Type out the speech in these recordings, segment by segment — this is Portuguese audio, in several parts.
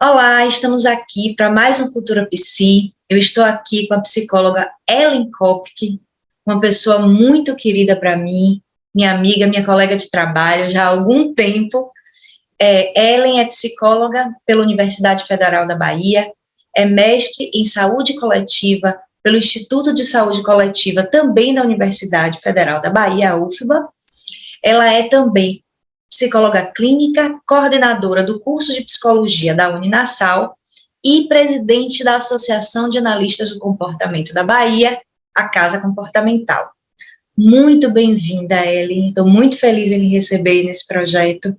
Olá, estamos aqui para mais um Cultura Psi. Eu estou aqui com a psicóloga Ellen Kopke, uma pessoa muito querida para mim, minha amiga, minha colega de trabalho já há algum tempo. Ellen é psicóloga pela Universidade Federal da Bahia, é mestre em saúde coletiva pelo Instituto de Saúde Coletiva, também da Universidade Federal da Bahia, a UFBA. Ela é também psicóloga clínica, coordenadora do curso de psicologia da Uninasal e presidente da Associação de Analistas do Comportamento da Bahia, a Casa Comportamental. Muito bem-vinda, Ellen. Estou muito feliz em lhe receber nesse projeto.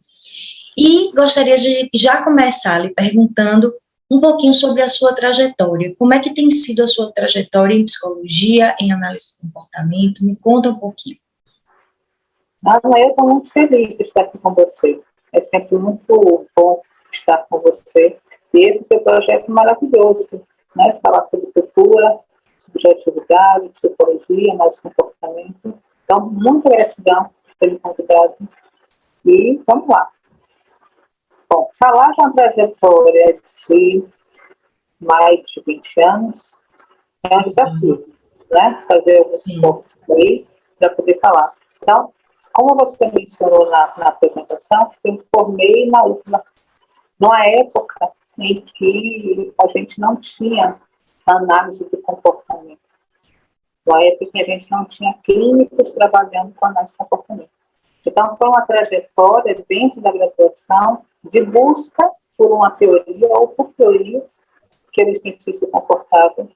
E gostaria de já começar lhe perguntando um pouquinho sobre a sua trajetória. Como é que tem sido a sua trajetória em psicologia, em análise do comportamento? Me conta um pouquinho. Eu estou muito feliz de estar aqui com você. É sempre muito bom estar com você. E esse seu projeto maravilhoso, né? Falar sobre cultura, subjetividade, psicologia, mais comportamento. Então, muita gratidão por ter me convidado. E vamos lá. Bom, falar de uma trajetória de mais de 20 anos é um desafio, né? Fazer alguns pontos aí para poder falar. Então, como você mencionou na apresentação, eu me formei na UFBA, numa época em que a gente não tinha análise do comportamento, numa época em que a gente não tinha clínicos trabalhando com análise do comportamento. Então, foi uma trajetória dentro da graduação de busca por uma teoria ou por teorias que eu me sentisse confortável.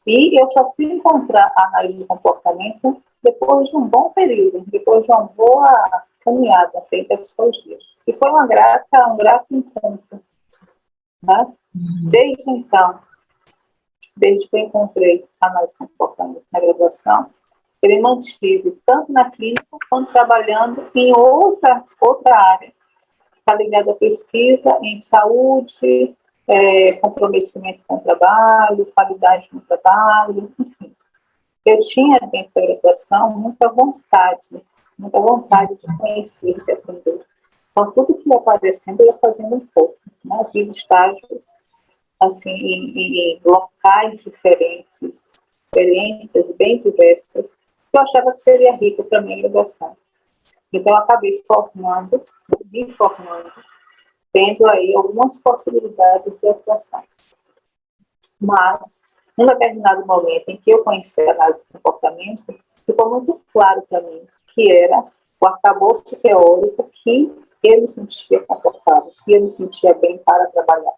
E eu só fui encontrar a análise do comportamento depois de um bom período, depois de uma boa caminhada feita a psicologia. E foi um grato encontro. Né? Desde então, desde que eu encontrei a análise do comportamento na graduação, ele mantive tanto na clínica quanto trabalhando em outra área, está ligada à pesquisa em saúde, comprometimento com o trabalho, qualidade no trabalho, enfim. Eu tinha, dentro da graduação, muita vontade de conhecer, de aprender. Então, tudo que ia aparecendo, eu ia fazendo um pouco. Né? Fiz estágios assim, em locais diferentes, experiências bem diversas, que eu achava que seria rico para a minha graduação. Então, eu acabei me formando, tendo aí algumas possibilidades de atuação. Mas, num determinado momento em que eu conheci a análise do comportamento, ficou muito claro para mim que era o arcabouço teórico que eu me sentia confortável, que eu me sentia bem para trabalhar.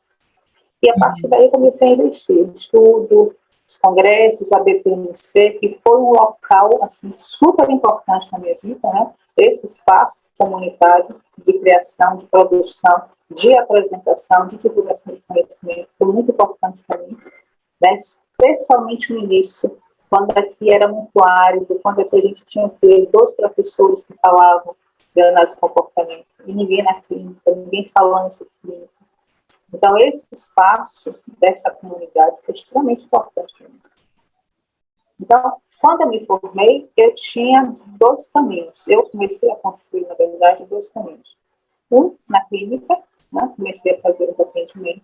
E a partir daí eu comecei a investir em estudo, os congressos, a BPMC, que foi um local assim, super importante na minha vida, né? Esse espaço comunitário de criação, de produção, de apresentação, de divulgação de conhecimento, foi muito importante para mim, né? Especialmente no início, quando aqui era muito árido, quando aqui a gente tinha dois professores que falavam de análise de comportamento, e ninguém na clínica, ninguém falando sobre clínica. Então, esse espaço dessa comunidade foi extremamente importante para mim. Então, quando eu me formei, eu tinha dois caminhos. Eu comecei a construir, na verdade, dois caminhos. Um, na clínica, né? Comecei a fazer os atendimentos.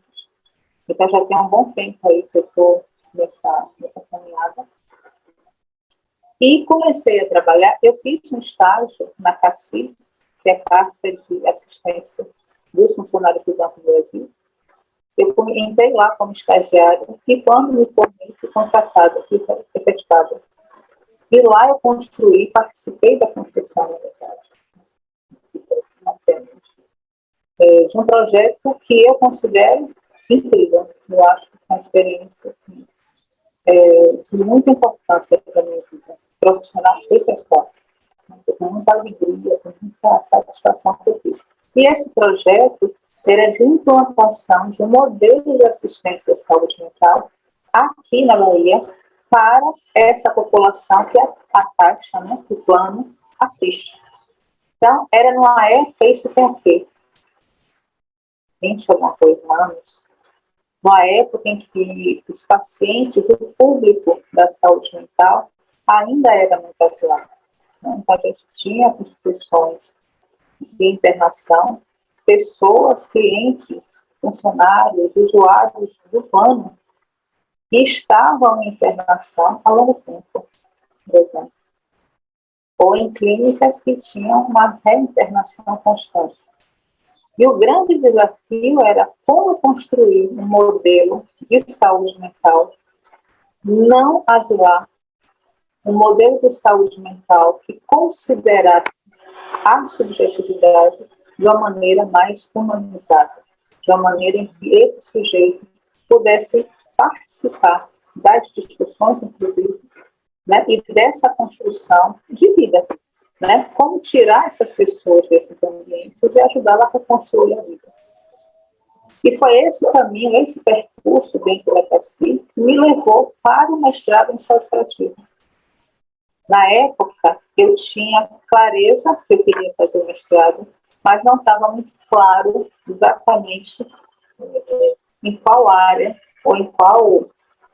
Então, já tem um bom tempo aí que eu estou nessa caminhada. E comecei a trabalhar. Eu fiz um estágio na CACI, que é a Caixa de Assistência dos Funcionários do Banco do Brasil. Eu entrei lá como estagiária e quando me formei, fui contratada, fui efetivada. E lá eu construí, participei da construção, na verdade, de um projeto que eu considero incrível. Eu acho que é uma experiência assim, de muita importância para a minha vida, profissional e pessoal. Com muita alegria, com muita satisfação que eu fiz. E esse projeto era de implantação de um modelo de assistência à saúde mental aqui na Bahia para essa população que a Caixa, né, o plano, assiste. Então, era numa época, isso tem o quê? 20 alguma coisa anos. Numa época em que os pacientes, o público da saúde mental ainda era muito ajudado. Então, a gente tinha as instituições de internação, pessoas, clientes funcionários, usuários do plano que estavam em internação há longo tempo, por exemplo, ou em clínicas que tinham uma reinternação constante. E o grande desafio era como construir um modelo de saúde mental não asilar, um modelo de saúde mental que considerasse a subjetividade de uma maneira mais humanizada, de uma maneira em que esse sujeito pudesse participar das discussões, inclusive, né, e dessa construção de vida, né, como tirar essas pessoas desses ambientes e ajudá-las a reconstruir a vida. E foi esse caminho, esse percurso dentro da CACI que me levou para o mestrado em saúde coletiva. Na época, eu tinha clareza que eu queria fazer o mestrado, mas não estava muito claro exatamente em qual área ou em qual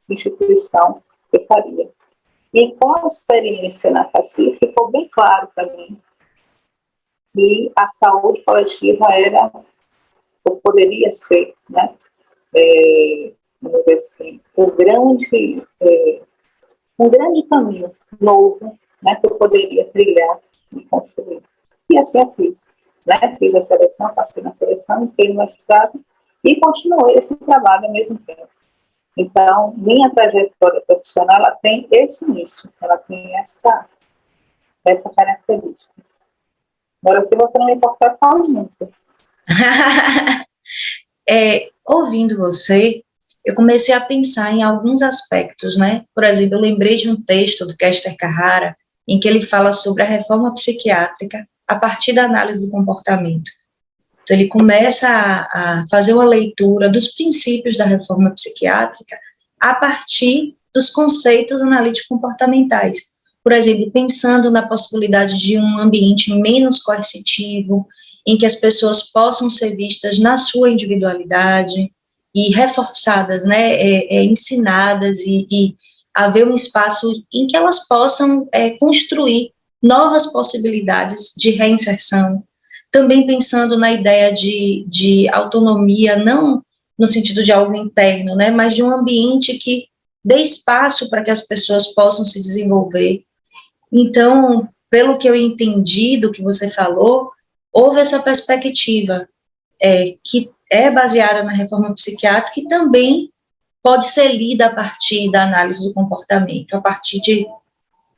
instituição eu faria. E com a experiência na CACI, ficou bem claro para mim que a saúde coletiva era, ou poderia ser, né, vamos dizer assim, um grande caminho novo, né, que eu poderia trilhar e construir. E assim eu fiz. Né? Fiz a seleção, passei na seleção, entrei no mestrado e continuei esse trabalho ao mesmo tempo. Então, minha trajetória profissional, ela tem esse início, ela tem essa característica. Agora, se você não me importar, fala muito. Ouvindo você, eu comecei a pensar em alguns aspectos, né? Por exemplo, eu lembrei de um texto do Kester Carrara, em que ele fala sobre a reforma psiquiátrica a partir da análise do comportamento. Então, ele começa a fazer uma leitura dos princípios da reforma psiquiátrica a partir dos conceitos analítico-comportamentais. Por exemplo, pensando na possibilidade de um ambiente menos coercitivo, em que as pessoas possam ser vistas na sua individualidade e reforçadas, né, ensinadas e haver um espaço em que elas possam construir novas possibilidades de reinserção. Também pensando na ideia de autonomia, não no sentido de algo interno, né, mas de um ambiente que dê espaço para que as pessoas possam se desenvolver. Então, pelo que eu entendi do que você falou, houve essa perspectiva que é baseada na reforma psiquiátrica e também pode ser lida a partir da análise do comportamento, a partir de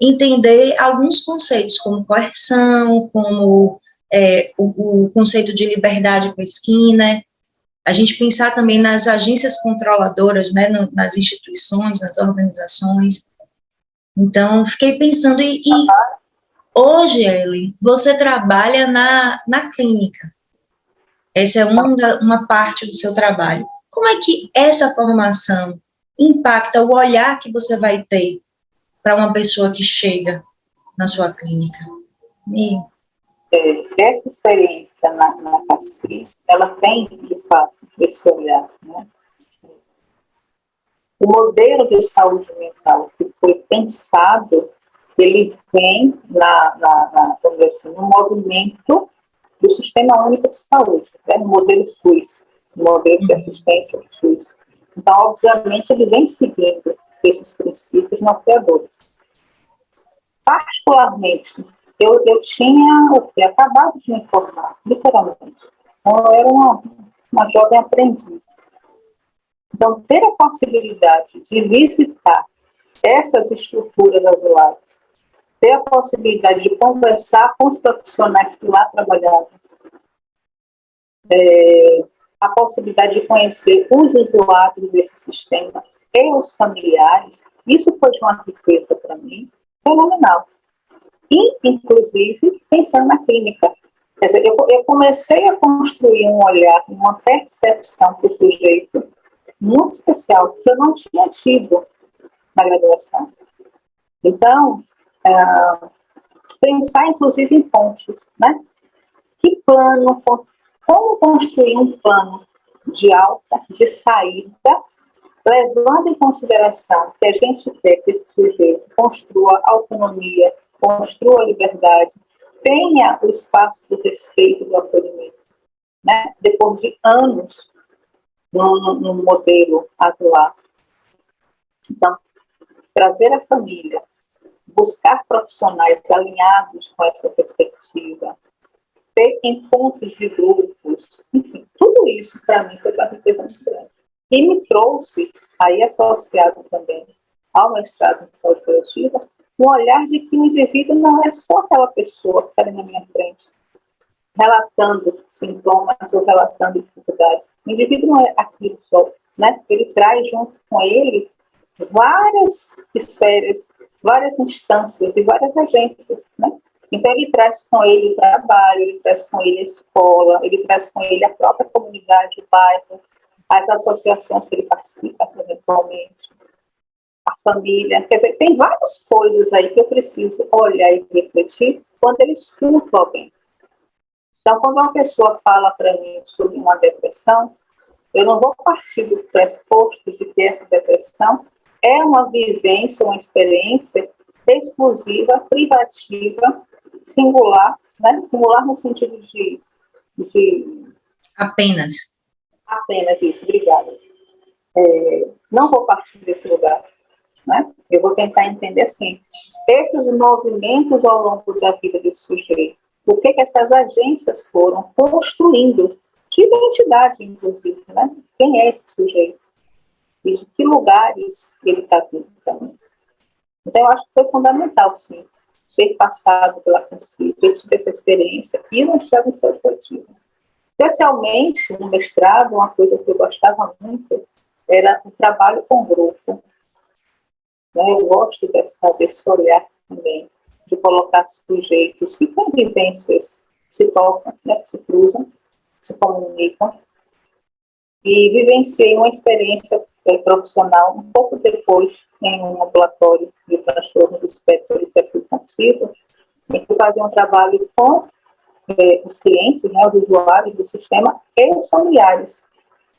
entender alguns conceitos, como coerção, como o conceito de liberdade com Skinner, a gente pensar também nas agências controladoras, né, nas instituições, nas organizações. Então, fiquei pensando, e hoje, Ellen, você trabalha na clínica. Essa é uma parte do seu trabalho. Como é que essa formação impacta o olhar que você vai ter para uma pessoa que chega na sua clínica? Essa experiência na CACI, ela tem, de fato, esse olhar, né? O modelo de saúde mental que foi pensado, ele vem vamos dizer assim, no movimento do Sistema Único de Saúde, né? No modelo SUS, no modelo de assistência do SUS. Então, obviamente, ele vem seguindo esses princípios norteadores. Particularmente, eu tinha acabado de me formar, literalmente. Então, eu era uma jovem aprendiz. Então, ter a possibilidade de visitar essas estruturas asilares, ter a possibilidade de conversar com os profissionais que lá trabalhavam, a possibilidade de conhecer os usuários desse sistema e os familiares, isso foi de uma riqueza para mim fenomenal. E, inclusive, pensando na clínica. Quer dizer, eu comecei a construir um olhar, uma percepção para o sujeito muito especial, que eu não tinha tido na graduação. Então, pensar, inclusive, em pontes, né? Que plano, como construir um plano de alta, de saída, levando em consideração que a gente quer que esse sujeito construa autonomia, construa a liberdade, tenha o espaço do respeito e do acolhimento, né? Depois de anos no modelo asilar. Então, trazer a família, buscar profissionais alinhados com essa perspectiva, ter encontros de grupos, enfim, tudo isso para mim foi uma riqueza muito grande. E me trouxe, aí associado também ao mestrado em saúde coletiva, um olhar de que o indivíduo não é só aquela pessoa que está ali na minha frente, relatando sintomas ou relatando dificuldades. O indivíduo não é aquilo só, né? Ele traz junto com ele várias esferas, várias instâncias e várias agências, né? Então, ele traz com ele o trabalho, ele traz com ele a escola, ele traz com ele a própria comunidade, o bairro, as associações que ele participa, eventualmente, a família. Quer dizer, tem várias coisas aí que eu preciso olhar e refletir quando eu escuto alguém. Então, quando uma pessoa fala para mim sobre uma depressão, eu não vou partir do pressuposto de que essa depressão é uma vivência, uma experiência exclusiva, privativa, singular, né? Singular no sentido de Apenas isso, obrigada. Não vou partir desse lugar, né? Eu vou tentar entender assim, esses movimentos ao longo da vida desse sujeito, o que essas agências foram construindo, de identidade, inclusive, né? Quem é esse sujeito? E de que lugares ele está vindo também. Então, eu acho que foi fundamental, sim, ter passado pela CANCI, ter tido essa experiência e no mestrado em saúde coletiva. Especialmente no mestrado, uma coisa que eu gostava muito era o trabalho com grupo. Né? Eu gosto desse olhar também, de colocar sujeitos que têm vivências, se tocam, né, se cruzam, se comunicam, e vivenciei uma experiência profissional um pouco depois em um ambulatório de transtorno do espectro obsessivo compulsivo, em que fazia um trabalho com os clientes, né, os usuários do sistema e os familiares,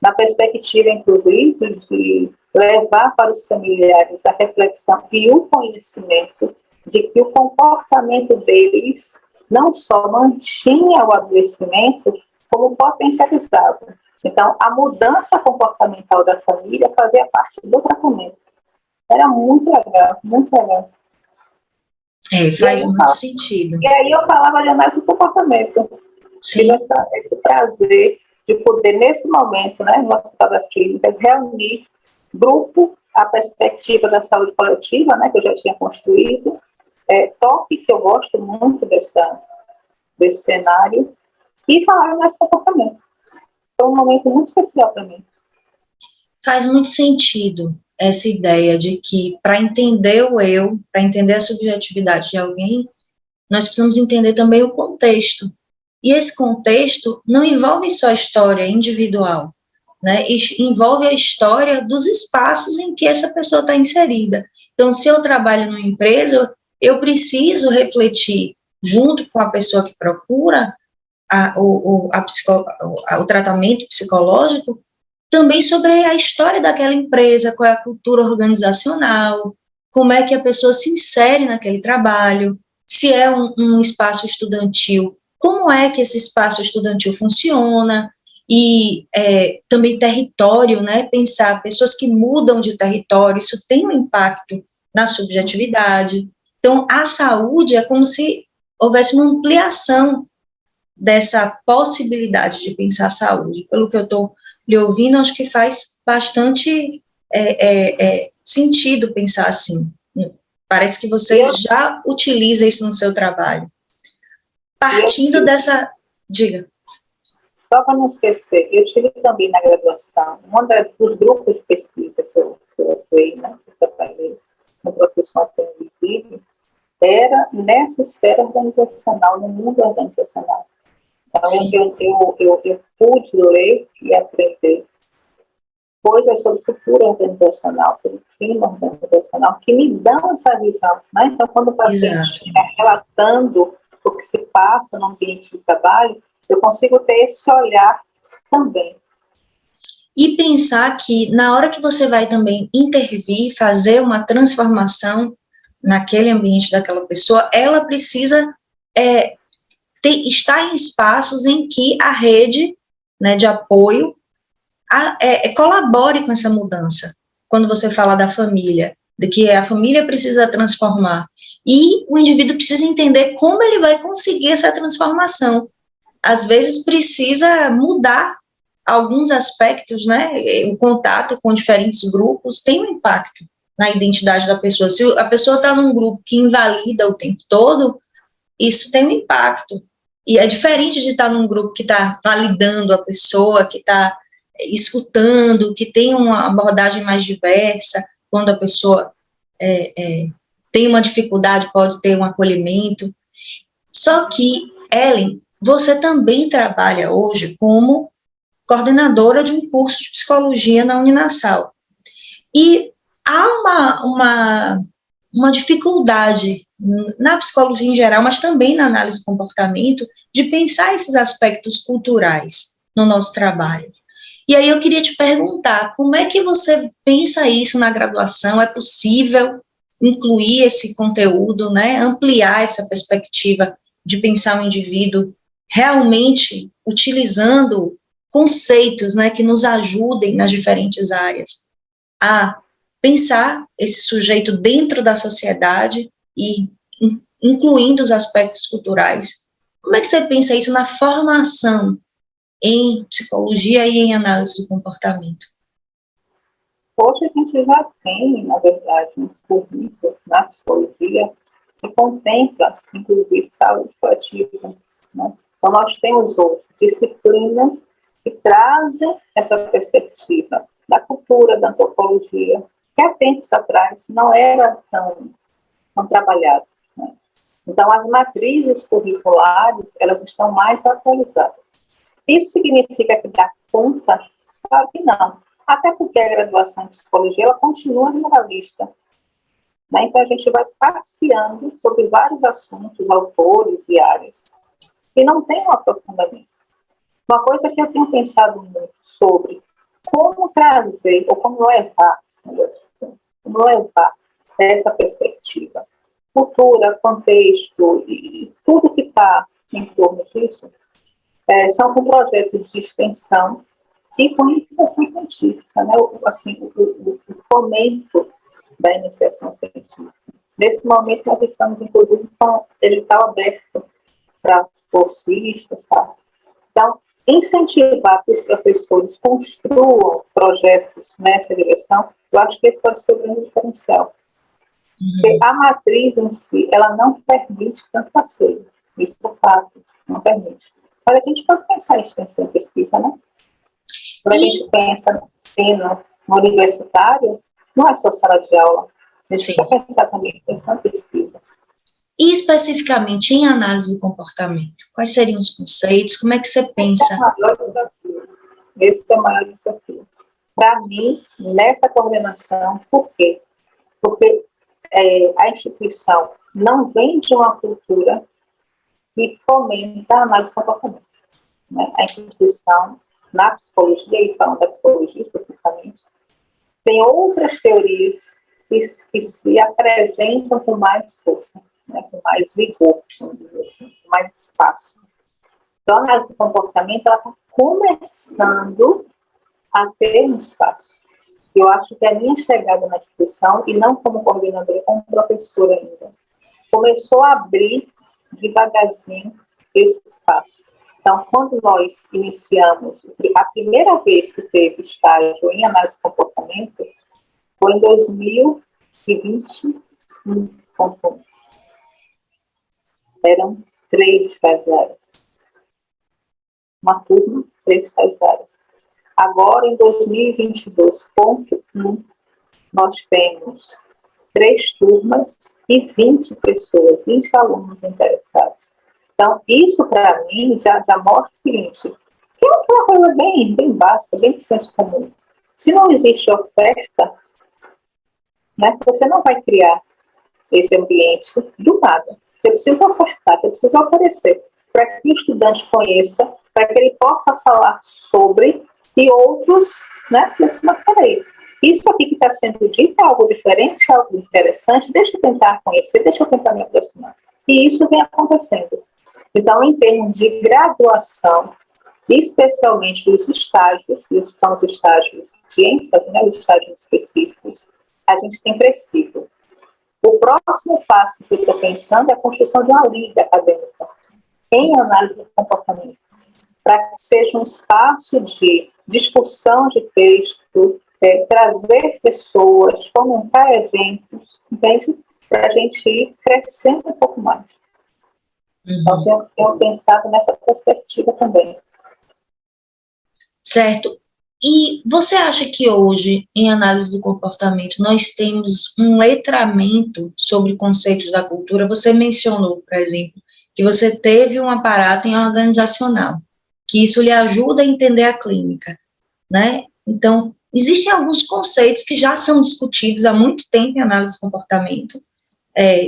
na perspectiva, inclusive, de levar para os familiares a reflexão e o conhecimento de que o comportamento deles não só mantinha o adoecimento, como potencializava. Então, a mudança comportamental da família fazia parte do tratamento. Era muito legal, muito legal. Faz muito sentido. E aí eu falava de análise do comportamento. Tive esse prazer de poder, nesse momento, né, no Hospital das Clínicas, reunir grupo, a perspectiva da saúde coletiva, né, que eu já tinha construído, toque, que eu gosto muito desse cenário, e falar de análise do comportamento. Foi um momento muito especial para mim. Faz muito sentido essa ideia de que, para entender o eu, para entender a subjetividade de alguém, nós precisamos entender também o contexto. E esse contexto não envolve só a história individual, né? Envolve a história dos espaços em que essa pessoa está inserida. Então, se eu trabalho numa empresa, eu preciso refletir, junto com a pessoa que procura o tratamento psicológico, também sobre a história daquela empresa, qual é a cultura organizacional, como é que a pessoa se insere naquele trabalho, se é um espaço estudantil, como é que esse espaço estudantil funciona, e também território, né, pensar pessoas que mudam de território, isso tem um impacto na subjetividade. Então, a saúde é como se houvesse uma ampliação dessa possibilidade de pensar a saúde. Pelo que eu estou lhe ouvindo, acho que faz bastante sentido pensar assim. Parece que você já utiliza isso no seu trabalho. Partindo dessa... Diga. Só para não esquecer, eu tive também na graduação, dos grupos de pesquisa que eu atuei, né, que eu trabalhei no professor Antônio Vive, era nessa esfera organizacional, no mundo organizacional. Então, eu pude ler e aprender coisas sobre cultura organizacional, sobre clima organizacional, que me dão essa visão. Né? Então, quando o paciente está relatando o que se passa no ambiente de trabalho, eu consigo ter esse olhar também. E pensar que, na hora que você vai também intervir, fazer uma transformação naquele ambiente daquela pessoa, ela precisa estar em espaços em que a rede, né, de apoio colabore com essa mudança. Quando você fala da família, de que a família precisa transformar, e o indivíduo precisa entender como ele vai conseguir essa transformação. Às vezes precisa mudar alguns aspectos, né? O contato com diferentes grupos tem um impacto na identidade da pessoa. Se a pessoa está num grupo que invalida o tempo todo, isso tem um impacto. E é diferente de estar num grupo que está validando a pessoa, que está escutando, que tem uma abordagem mais diversa, quando a pessoa tem uma dificuldade, pode ter um acolhimento. Só que, Ellen, você também trabalha hoje como coordenadora de um curso de psicologia na Uninasal. E há uma dificuldade na psicologia em geral, mas também na análise do comportamento, de pensar esses aspectos culturais no nosso trabalho. E aí eu queria te perguntar, como é que você pensa isso na graduação? É possível incluir esse conteúdo, né, ampliar essa perspectiva de pensar o indivíduo realmente utilizando conceitos, né, que nos ajudem nas diferentes áreas a pensar esse sujeito dentro da sociedade e incluindo os aspectos culturais? Como é que você pensa isso na formação em psicologia e em análise do comportamento? Hoje a gente já tem, na verdade, um currículo na psicologia que contempla, inclusive, saúde coletiva, né? Então, nós temos hoje disciplinas que trazem essa perspectiva da cultura, da antropologia, que há tempos atrás não era tão trabalhada, né? Então, as matrizes curriculares, elas estão mais atualizadas. Isso significa que dá conta? Claro que não. Até porque a graduação em psicologia, ela continua generalista, né? Então, a gente vai passeando sobre vários assuntos, autores e áreas, e não tem um aprofundamento. Uma coisa que eu tenho pensado muito sobre como trazer, ou como levar essa perspectiva, cultura, contexto e tudo que está em torno disso, são com projetos de extensão e com iniciação científica, né? O fomento da iniciação científica. Nesse momento, nós estamos, inclusive, com edital aberto para bolsistas, tá? Então, incentivar que os professores construam projetos nessa direção, eu acho que esse pode ser o grande diferencial. Porque a matriz em si, ela não permite tanto passeio. Isso é fato, não permite. Mas a gente pode pensar em extensão e pesquisa, né? Quando a gente pensa no ensino universitário, não é só sala de aula. A gente precisa pensar também em extensão e pesquisa. E especificamente em análise do comportamento, quais seriam os conceitos? Como é que você pensa? Esse é o maior desafio. Para mim, nessa coordenação, por quê? Porque a instituição não vem de uma cultura que fomenta a análise do comportamento, né? A instituição, na psicologia, e falando da psicologia especificamente, tem outras teorias que se apresentam com mais força, né? Com mais vigor, vamos dizer assim, com mais espaço. Então, a análise do comportamento está começando a ter um espaço. Eu acho que a minha chegada na instituição, e não como coordenadora, como professora ainda, começou a abrir devagarzinho esse espaço. Então, quando nós iniciamos, a primeira vez que teve estágio em análise de comportamento foi em 2021. Eram 3 estagiários. Uma turma, 3 estagiários. Agora, em 2022.1, nós temos 3 turmas e 20 pessoas, 20 alunos interessados. Então, isso para mim já mostra o seguinte, que é uma coisa bem básica, bem de senso comum. Se não existe oferta, né, você não vai criar esse ambiente do nada. Você precisa ofertar, você precisa oferecer, para que o estudante conheça, para que ele possa falar sobre, e outros, né, peraí, isso aqui que está sendo dito é algo diferente, é algo interessante, deixa eu tentar conhecer, deixa eu tentar me aproximar. E isso vem acontecendo. Então, em termos de graduação, especialmente os estágios, que são os estágios de ênfase, né, os estágios específicos, a gente tem crescido. O próximo passo que eu estou pensando é a construção de uma liga acadêmica em análise do comportamento, para que seja um espaço de discussão de texto, trazer pessoas, fomentar eventos, entende? Para a gente ir crescendo um pouco mais. Então, eu tenho pensado nessa perspectiva também. Certo. E você acha que hoje, em análise do comportamento, nós temos um letramento sobre conceitos da cultura? Você mencionou, por exemplo, que você teve um aparato organizacional, que isso lhe ajuda a entender a clínica, né? Então, existem alguns conceitos que já são discutidos há muito tempo em análise do comportamento,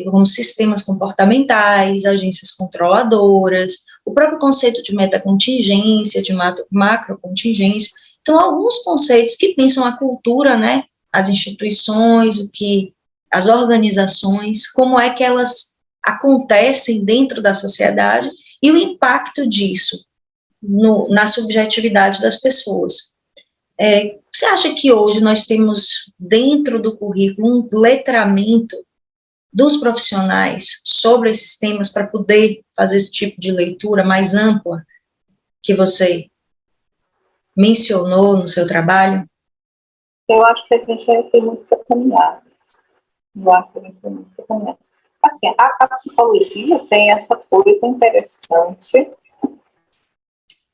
como sistemas comportamentais, agências controladoras, o próprio conceito de metacontingência, de macrocontingência. Então, alguns conceitos que pensam a cultura, né, as instituições, as organizações, como é que elas acontecem dentro da sociedade e o impacto disso na subjetividade das pessoas. Você acha que hoje nós temos dentro do currículo um letramento dos profissionais sobre esses temas para poder fazer esse tipo de leitura mais ampla que você mencionou no seu trabalho? Eu acho que a gente tem muito para caminhar. Eu acho que a gente tem muito para caminhar. Assim, a psicologia tem essa coisa interessante.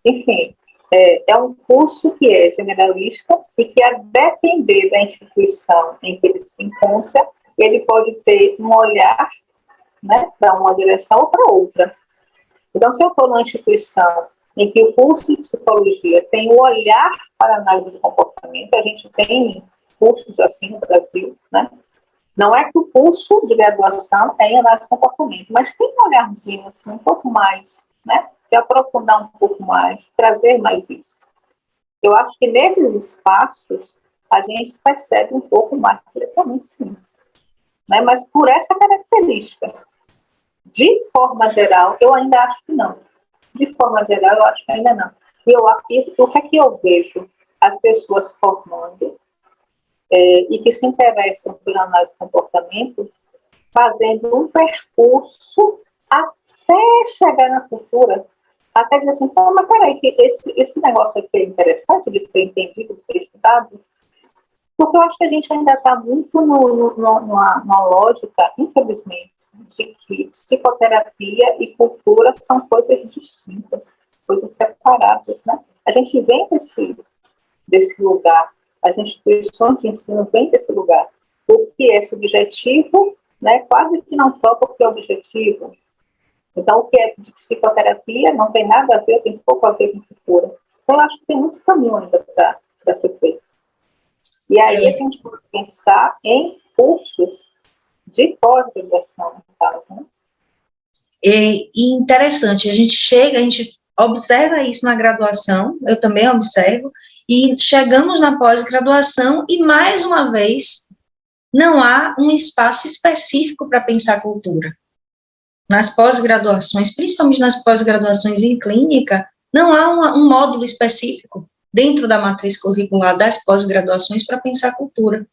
Enfim, é um curso que é generalista e que, a depender da instituição em que ele se encontra, ele pode ter um olhar, né, para uma direção ou para outra. Então, se eu estou numa instituição em que o curso de psicologia tem o olhar para a análise do comportamento, a gente tem cursos assim no Brasil, né? Não é que o curso de graduação é em análise do comportamento, mas tem um olharzinho assim, um pouco mais, né, de aprofundar um pouco mais, trazer mais isso. Eu acho que nesses espaços a gente percebe um pouco mais diretamente, sim, né? Mas por essa característica. De forma geral, eu ainda acho que não. De forma geral, eu acho que ainda não. E o que é que eu vejo? As pessoas formando e que se interessam pela análise de comportamento, fazendo um percurso até chegar na cultura, até dizer assim, pô, mas peraí, que esse negócio aqui é interessante de ser entendido, de ser estudado, porque eu acho que a gente ainda está muito numa lógica, infelizmente, de que psicoterapia e cultura são coisas distintas, coisas separadas, né? A gente vem desse lugar, as instituições de ensino vêm desse lugar. O que é subjetivo, né, quase que não toca o que é objetivo. Então, o que é de psicoterapia não tem nada a ver, tem pouco a ver com cultura. Então, eu acho que tem muito caminho ainda para ser feito. E aí a gente pode pensar em cursos de pós-graduação, no caso, né? E interessante, a gente observa isso na graduação, eu também observo, e chegamos na pós-graduação e, mais uma vez, não há um espaço específico para pensar cultura. Nas pós-graduações, principalmente nas pós-graduações em clínica, não há um módulo específico dentro da matriz curricular das pós-graduações para pensar cultura.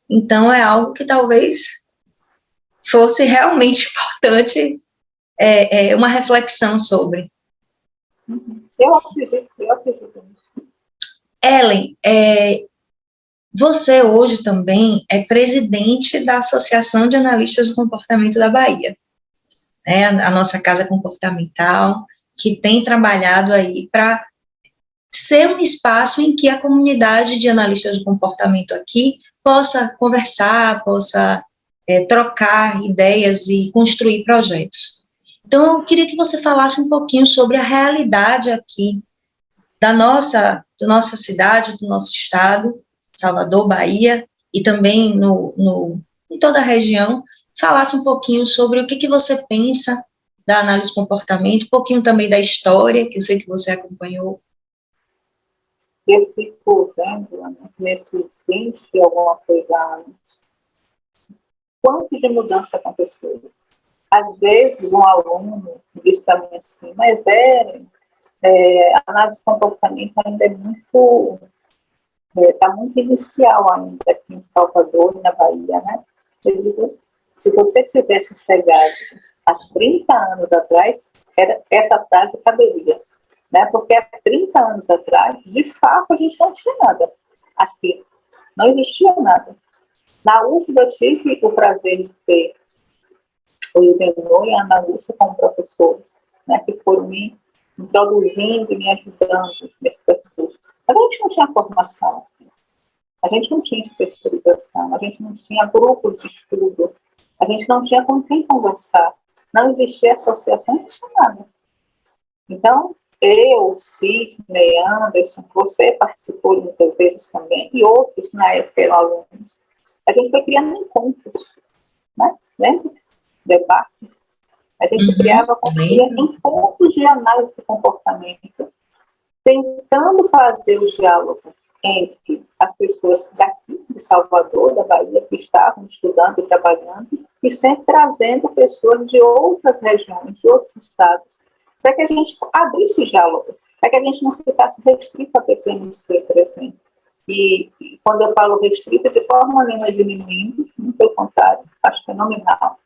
Então, é algo que talvez fosse realmente importante uma reflexão sobre. Eu acredito. Ellen, você hoje também é presidente da Associação de Analistas do Comportamento da Bahia, né, a nossa casa comportamental, que tem trabalhado aí para ser um espaço em que a comunidade de analistas do comportamento aqui possa conversar, possa trocar ideias e construir projetos. Então, eu queria que você falasse um pouquinho sobre a realidade aqui da nossa cidade, do nosso estado, Salvador, Bahia, e também em toda a região, falasse um pouquinho sobre o que você pensa da análise de comportamento, um pouquinho também da história, que eu sei que você acompanhou. Eu fico vendo, né, nesses 20 e alguma coisa anos, quanto de mudança aconteceu. Às vezes, um aluno diz para mim assim, mas A análise de comportamento ainda é muito, está muito inicial ainda aqui em Salvador e na Bahia, né? Eu digo, se você tivesse chegado há 30 anos atrás, essa frase caberia, né? Porque há 30 anos atrás, de fato, a gente não tinha nada aqui, não existia nada. Na UFBA eu tive o prazer de ter o Ildenor e a Ana Lúcia como professores, né, que foram me introduzindo e me ajudando nesse percurso. A gente não tinha formação, a gente não tinha especialização, a gente não tinha grupo de estudo, a gente não tinha com quem conversar, não existia associação, não existia nada. Então, eu, Sidney, Anderson, você participou muitas vezes também, e outros na época eram alunos, a gente foi criando encontros, né? Lembra? Debate. A gente criava encontros de análise do comportamento, tentando fazer o diálogo entre as pessoas daqui de Salvador, da Bahia, que estavam estudando e trabalhando, e sempre trazendo pessoas de outras regiões, de outros estados, para que a gente abrisse o diálogo, para que a gente não ficasse restrito a PPMC, por exemplo. E quando eu falo restrito, de forma nenhuma diminuindo, muito pelo contrário, acho fenomenal,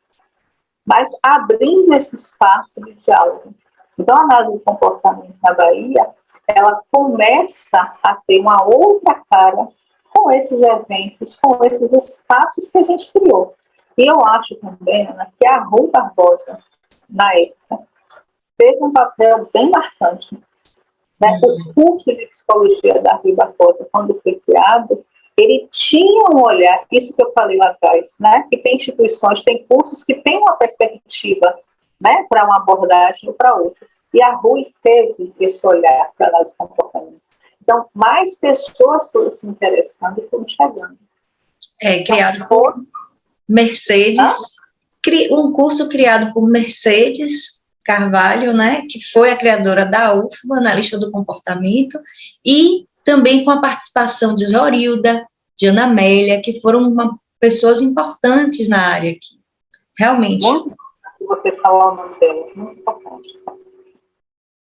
mas abrindo esse espaço de diálogo. Então, a análise do comportamento na Bahia, ela começa a ter uma outra cara com esses eventos, com esses espaços que a gente criou. E eu acho também, Ana, que a Rui Barbosa, na época, teve um papel bem marcante. Né? O curso de psicologia da Rui Barbosa, quando foi criado, ele tinha um olhar, isso que eu falei lá atrás, né? Que tem instituições, tem cursos que têm uma perspectiva, né, para uma abordagem ou para outra. E a Rui teve esse olhar para análise de comportamento. Então, mais pessoas foram se interessando e foram chegando. Criado por Mercedes, um curso criado por Mercedes Carvalho, né, que foi a criadora da UFBA, analista do comportamento, e também com a participação de Zorilda, de Ana Amélia, que foram pessoas importantes na área aqui. Realmente. Muito importante você falar o nome delas, muito importante.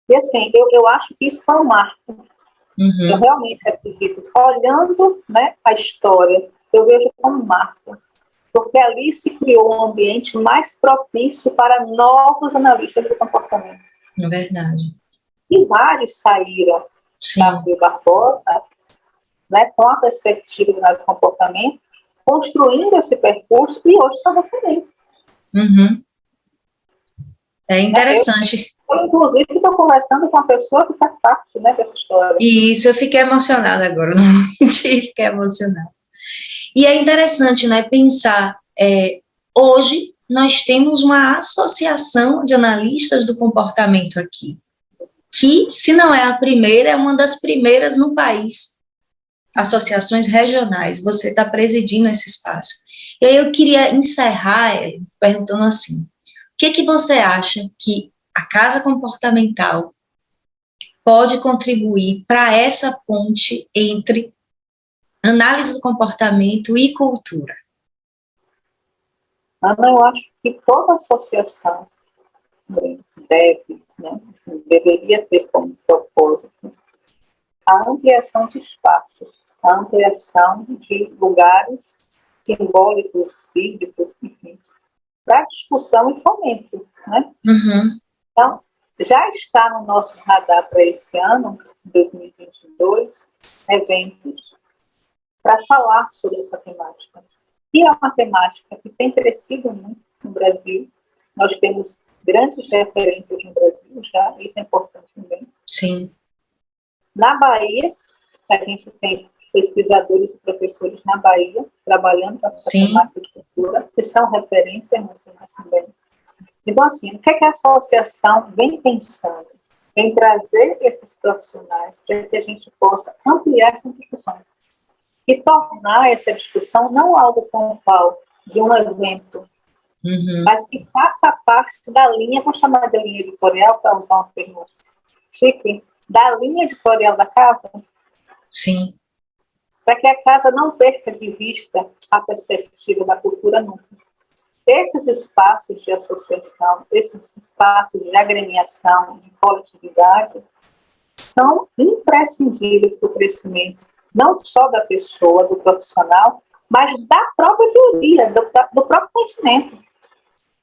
E assim, eu acho que isso foi um marco. Eu realmente acredito, olhando, né, a história, eu vejo como um marco. Porque ali se criou um ambiente mais propício para novos analistas do comportamento. É verdade. E vários saíram da Rui Barbosa, né, com a perspectiva do análise do comportamento, construindo esse percurso e hoje são referências. É interessante. Eu, inclusive, estou conversando com uma pessoa que faz parte, né, dessa história. Isso, eu fiquei emocionada agora, não fiquei emocionada. E é interessante, né, pensar, hoje nós temos uma associação de analistas do comportamento aqui, que, se não é a primeira, é uma das primeiras no país. Associações regionais, você está presidindo esse espaço. E aí eu queria encerrar perguntando assim, o que você acha que a Casa Comportamental pode contribuir para essa ponte entre análise do comportamento e cultura? Ana, eu acho que toda associação deve, né, assim, deveria ter como propósito a ampliação de espaços, a ampliação de lugares simbólicos, físicos, enfim, para discussão e fomento, né? Então, já está no nosso radar para esse ano, 2022, eventos para falar sobre essa temática. E é uma temática que tem crescido muito no Brasil. Nós temos grandes referências no Brasil já, isso é importante também. Sim. Na Bahia, a gente tem pesquisadores e professores na Bahia, trabalhando com essa temática de cultura, que são referências nacionais também. Então, assim, o que a associação vem pensando? Em trazer esses profissionais para que a gente possa ampliar essa discussão e tornar essa discussão não algo pontual de um evento, mas que faça parte da linha, vou chamar de linha editorial, para usar um termo chique, da linha editorial da casa. Sim. Para que a casa não perca de vista a perspectiva da cultura nunca. Esses espaços de associação, esses espaços de agremiação, de coletividade, são imprescindíveis para o crescimento, não só da pessoa, do profissional, mas da própria teoria, do próprio conhecimento.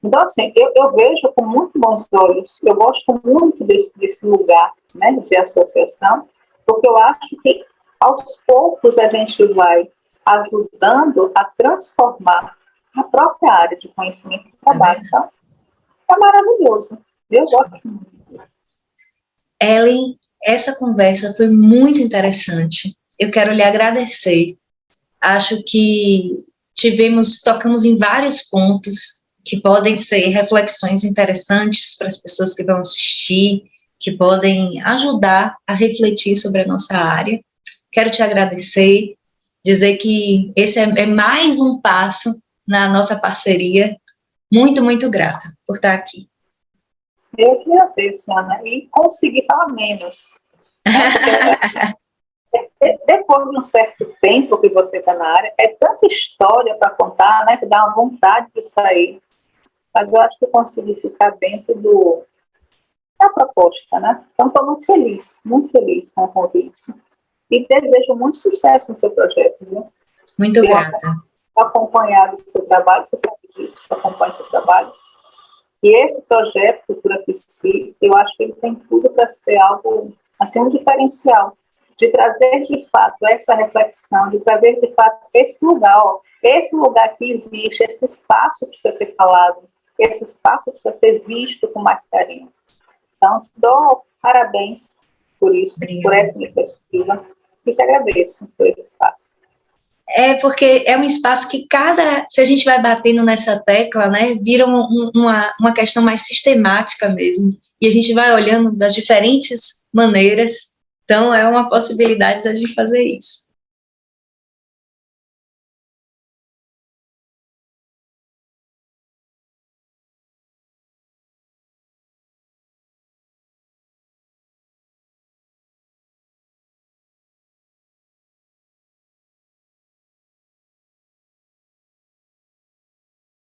Então, assim, eu vejo com muito bons olhos, eu gosto muito desse lugar, né, de associação, porque eu acho que, aos poucos, a gente vai ajudando a transformar a própria área de conhecimento do trabalho. Então, é maravilhoso. Eu gosto muito. Ellen, essa conversa foi muito interessante. Eu quero lhe agradecer. Acho que tocamos em vários pontos que podem ser reflexões interessantes para as pessoas que vão assistir, que podem ajudar a refletir sobre a nossa área. Quero te agradecer, dizer que esse é mais um passo na nossa parceria. Muito, muito grata por estar aqui. Eu que agradeço, Ana, e consegui falar menos. Depois de um certo tempo que você está na área, é tanta história para contar, né, que dá uma vontade de sair. Mas eu acho que eu consegui ficar dentro da proposta, né? Então, estou muito feliz com o convite. E desejo muito sucesso no seu projeto, viu? Muito grata. Acompanhado o seu trabalho, você sabe disso, acompanha o seu trabalho. E esse projeto, Cultura Psi, eu acho que ele tem tudo para ser algo, assim, um diferencial, de trazer de fato essa reflexão, de trazer de fato esse lugar que existe, esse espaço precisa ser falado, esse espaço precisa ser visto com mais carinho. Então, te dou parabéns por isso, obrigada, por essa iniciativa, e te agradeço por esse espaço. É porque é um espaço que se a gente vai batendo nessa tecla, né, vira uma questão mais sistemática mesmo, e a gente vai olhando das diferentes maneiras, então é uma possibilidade da gente fazer isso.